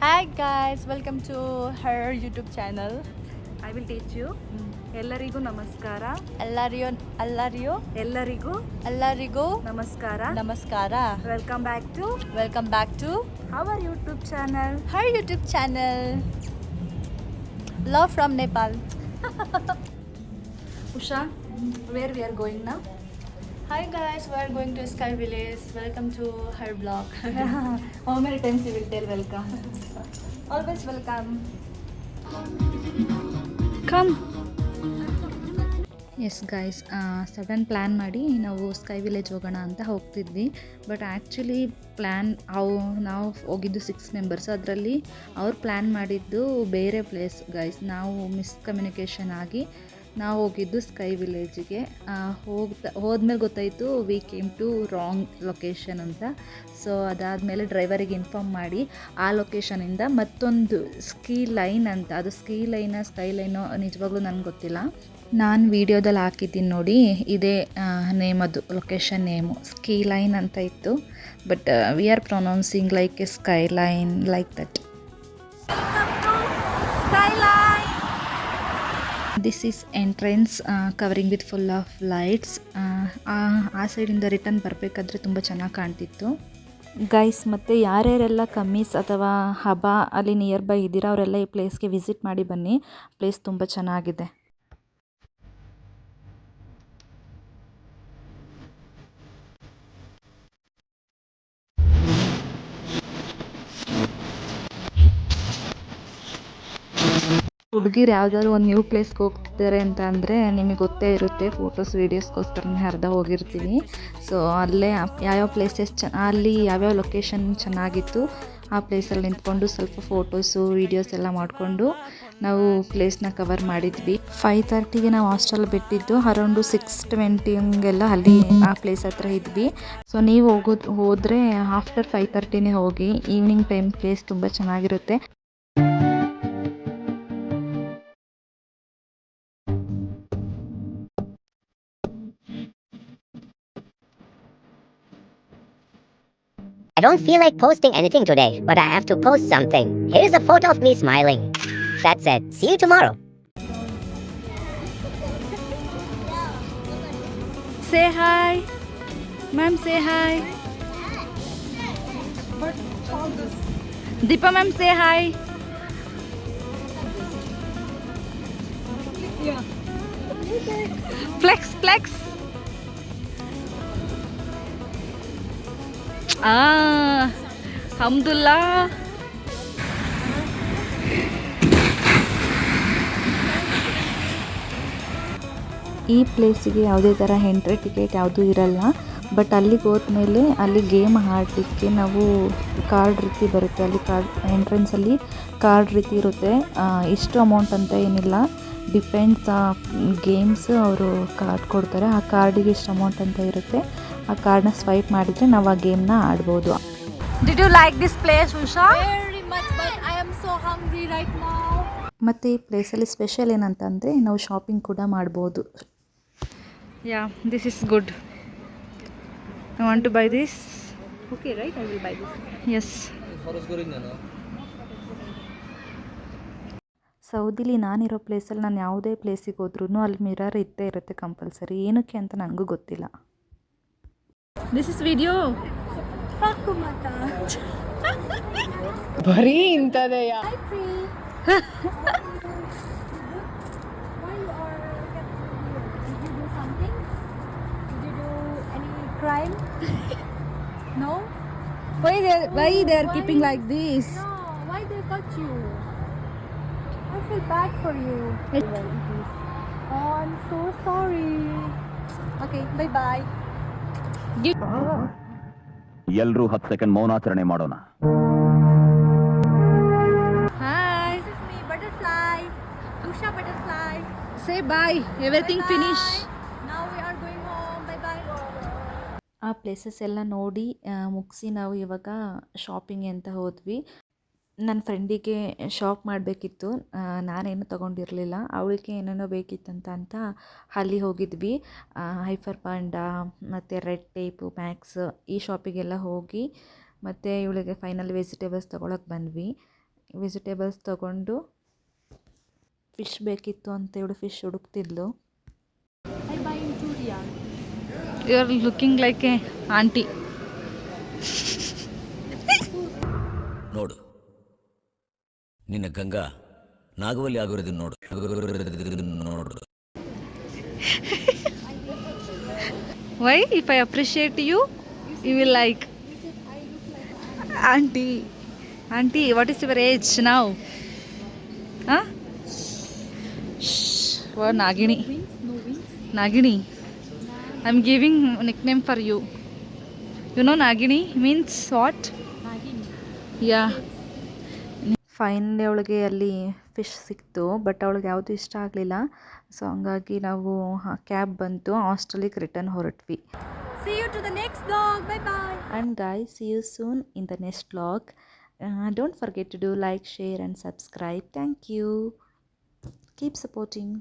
Hi guys, welcome to her YouTube channel. I will teach you. ಎಲ್ಲರಿಗೂ ನಮಸ್ಕಾರ. ಎಲ್ಲರಿಗೂ ಎಲ್ಲರಿಗೂ ನಮಸ್ಕಾರ. ನಮಸ್ಕಾರ. Welcome back to our YouTube channel. her YouTube channel. Love from Nepal. Usha, where we are going now? Hi guys, we are going to Sky Village. Welcome to her vlog. How many times you will tell welcome? Always welcome. Come. Yes guys, sudden plan ಮಾಡಿ ನಾವು sky village ಹೋಗೋಣ ಅಂತ ಹೋಗ್ತಿದ್ವಿ. But actually ನಾವು ಹೋಗಿದ್ದು 6 members. ಅದರಲ್ಲಿ ಅವ್ರು plan ಮಾಡಿದ್ದು ಬೇರೆ ಪ್ಲೇಸ್ ಗೈಸ್. ನಾವು ಮಿಸ್ಕಮ್ಯುನಿಕೇಷನ್ ಆಗಿ ನಾವು ಹೋಗಿದ್ದು ಸ್ಕೈ ವಿಲೇಜಿಗೆ. ಹೋದ್ಮೇಲೆ ಗೊತ್ತಾಯಿತು we came to wrong location ಅಂತ. ಸೊ ಅದಾದಮೇಲೆ ಡ್ರೈವರಿಗೆ ಇನ್ಫಾರ್ಮ್ ಮಾಡಿ ಆ ಲೊಕೇಶನಿಂದ ಮತ್ತೊಂದು ಸ್ಕೈ ಲೈನ್ ಅಂತ, ಅದು ಸ್ಕೈ ಲೈನೋ ನಿಜವಾಗ್ಲೂ ನನಗೆ ಗೊತ್ತಿಲ್ಲ. ನಾನು ವೀಡಿಯೋದಲ್ಲಿ ಹಾಕಿದ್ದೀನಿ ನೋಡಿ, ಇದೇ ನೇಮ್, ಅದು ಲೊಕೇಶನ್ ನೇಮು ಸ್ಕೈ ಲೈನ್ ಅಂತ ಇತ್ತು. But we are pronouncing like A sky line, like that. This is entrance covering with full of lights. ಆ ಸೈಡಿಂದ ರಿಟರ್ನ್ ಬರಬೇಕಾದ್ರೆ ತುಂಬ ಚೆನ್ನಾಗಿ ಕಾಣ್ತಿತ್ತು ಗೈಸ್. ಮತ್ತು ಯಾರ್ಯಾರೆಲ್ಲ ಕಮ್ಮೀಸ್ ಅಥವಾ ಹಬಾ ಅಲ್ಲಿ ನಿಯರ್ ಬೈ ಇದ್ದೀರಾ ಅವರೆಲ್ಲ ಈ ಪ್ಲೇಸ್ಗೆ ವಿಸಿಟ್ ಮಾಡಿ ಬನ್ನಿ. ಪ್ಲೇಸ್ ತುಂಬ ಚೆನ್ನಾಗಿದೆ. ಹುಡುಗಿರು ಯಾವುದಾದ್ರು ಒಂದು ನ್ಯೂ ಪ್ಲೇಸ್ಗೆ ಹೋಗ್ತಿದ್ದಾರೆ ಅಂತ ಅಂದರೆ ನಿಮಗೆ ಗೊತ್ತೇ ಇರುತ್ತೆ, ಫೋಟೋಸ್ ವೀಡಿಯೋಸ್ಗೋಸ್ಕರನೇ ಅರ್ಧ ಹೋಗಿರ್ತೀವಿ. ಸೊ ಅಲ್ಲೇ ಯಾವ್ಯಾವ ಪ್ಲೇಸಸ್ ಅಲ್ಲಿ ಯಾವ್ಯಾವ ಲೊಕೇಶನ್ ಚೆನ್ನಾಗಿತ್ತು ಆ ಪ್ಲೇಸಲ್ಲಿ ನಿಂತ್ಕೊಂಡು ಸ್ವಲ್ಪ ಫೋಟೋಸು ವೀಡಿಯೋಸ್ ಎಲ್ಲ ಮಾಡಿಕೊಂಡು ನಾವು ಪ್ಲೇಸ್ನ ಕವರ್ ಮಾಡಿದ್ವಿ. 5:30ಗೆ ನಾವು ಹಾಸ್ಟೆಲ್ ಬಿಟ್ಟಿದ್ದು, ಅರೌಂಡು 6:20 ಹಂಗೆಲ್ಲ ಅಲ್ಲಿ ಆ ಪ್ಲೇಸ್ ಹತ್ರ ಇದ್ವಿ. ಸೊ ನೀವು ಹೋದರೆ ಆಫ್ಟರ್ 5:30ನೇ ಹೋಗಿ. ಈವ್ನಿಂಗ್ ಟೈಮ್ ಪ್ಲೇಸ್ ತುಂಬ ಚೆನ್ನಾಗಿರುತ್ತೆ. I don't feel like posting anything today, but I have to post something. Here's a photo of me smiling. That's it. See you tomorrow. Say hi. Ma'am, say hi. Deepa ma'am, say hi. Flex. Alhamdulillah. ಈ ಪ್ಲೇಸಿಗೆ ಯಾವುದೇ ಥರ entry ticket ಯಾವುದೂ ಇರಲ್ಲ. But ಅಲ್ಲಿಗೆ ಹೋದ್ಮೇಲೆ ಅಲ್ಲಿ game ಆಡಲಿಕ್ಕೆ ನಾವು ಕಾರ್ಡ್ ರೀತಿ ಬರುತ್ತೆ. ಅಲ್ಲಿ ಎಂಟ್ರೆನ್ಸಲ್ಲಿ ಕಾರ್ಡ್ ರೀತಿ ಇರುತ್ತೆ. ಇಷ್ಟು ಅಮೌಂಟ್ ಅಂತ ಏನಿಲ್ಲ, ಡಿಪೆಂಡ್ಸ್ ಗೇಮ್ಸ್. ಅವರು ಕಾರ್ಡ್ ಕೊಡ್ತಾರೆ, ಆ ಕಾರ್ಡಿಗೆ ಇಷ್ಟು ಅಮೌಂಟ್ ಅಂತ ಇರುತ್ತೆ. ಆ ಕಾರ್ಡ್ನ ಸ್ವೈಪ್ ಮಾಡಿದರೆ ನಾವು ಆ ಗೇಮ್ನ ಆಡ್ಬೋದು. Did you like this place, Usha? Very much, but I am so hungry right now. ಮತ್ತು ಈ ಪ್ಲೇಸಲ್ಲಿ ಸ್ಪೆಷಲ್ ಏನಂತಂದರೆ ನಾವು ಶಾಪಿಂಗ್ ಕೂಡ ಮಾಡ್ಬೋದು. Yeah, this is good. I want to buy this. Okay, right? I will buy this. Yes. ಸೌದಿಲಿ ನಾನಿರೋ ಪ್ಲೇಸಲ್ಲಿ ನಾನು ಯಾವುದೇ ಪ್ಲೇಸಿಗೆ ಹೋದ್ರೂ ಅಲ್ಲಿ ಮಿರರ್ ಇದ್ದೇ ಇರುತ್ತೆ ಕಂಪಲ್ಸರಿ. ಏನಕ್ಕೆ ಅಂತ ನನಗೂ ಗೊತ್ತಿಲ್ಲ. This is video. ಬರೀ ಇಂಥದೆಯಾ? Why you are kept here? Did you do something? Did you do any crime? No? Why they are keeping like this? No. Why they cut you? I feel bad for you. Oh, I'm so sorry. Okay, bye. ಎಲ್ಲರೂ 10 second ಮೌನಾಚರಣೆ ಮಾಡೋಣ. Hi. This is me, butterfly. Usha butterfly. Say bye. Everything Bye-bye. finish. Now we are going home. Bye. ಆ places ಎಲ್ಲ ನೋಡಿ ಮುಗಿಸಿ ನಾವು ಇವಾಗ shopping ಅಂತ ಹೋದ್ವಿ. ನನ್ನ ಫ್ರೆಂಡಿಗೆ ಶಾಪ್ ಮಾಡಬೇಕಿತ್ತು, ನಾನೇನು ತೊಗೊಂಡಿರಲಿಲ್ಲ. ಅವಳಿಗೆ ಏನೇನೋ ಬೇಕಿತ್ತಂತ ಅಲ್ಲಿ ಹೋಗಿದ್ವಿ. ಹೈಫರ್ ಪಾಂಡಾ ಮತ್ತು ರೆಡ್ ಟೇಪು, ಮ್ಯಾಕ್ಸ್ ಈ ಶಾಪಿಗೆಲ್ಲ ಹೋಗಿ ಮತ್ತು ಇವಳಿಗೆ ಫೈನಲ್ ವೆಜಿಟೇಬಲ್ಸ್ ತೊಗೊಳಕ್ಕೆ ಬಂದ್ವಿ. ವೆಜಿಟೇಬಲ್ಸ್ ತೊಗೊಂಡು ಫಿಶ್ ಬೇಕಿತ್ತು ಅಂತ ಇವಳು ಫಿಶ್ ಹುಡುಕ್ತಿದ್ಲು. I buy in Durian. You are looking like a aunty. ನೋಡು, ನಿನ್ನ ಗಂಗಾ ನಾಗವಲ್ಲಿ ಆಗಿರೋದನ್ನ ನೋಡು. Why if I appreciate you you will like aunty. Aunty, what is your age now? ಹಾಂ, Nagini. Nagini. I'm giving nickname for you. You know Nagini means what? Nagini. Yeah. Finally ಅವಳಿಗೆ ಅಲ್ಲಿ fish ಸಿಕ್ತು, but ಅವಳಿಗೆ ಯಾವುದು ಇಷ್ಟ ಆಗಲಿಲ್ಲ. So ಹಂಗಾಗಿ ನಾವು ಕ್ಯಾಬ್ ಬಂತು, ಹಾಸ್ಟೆಲಿಗೆ ರಿಟರ್ನ್ ಹೊರಟ್ವಿ. See you to the next vlog. Bye bye. And guys, see you soon in the next vlog. Don't forget to do like, share and subscribe. Thank you. Keep supporting.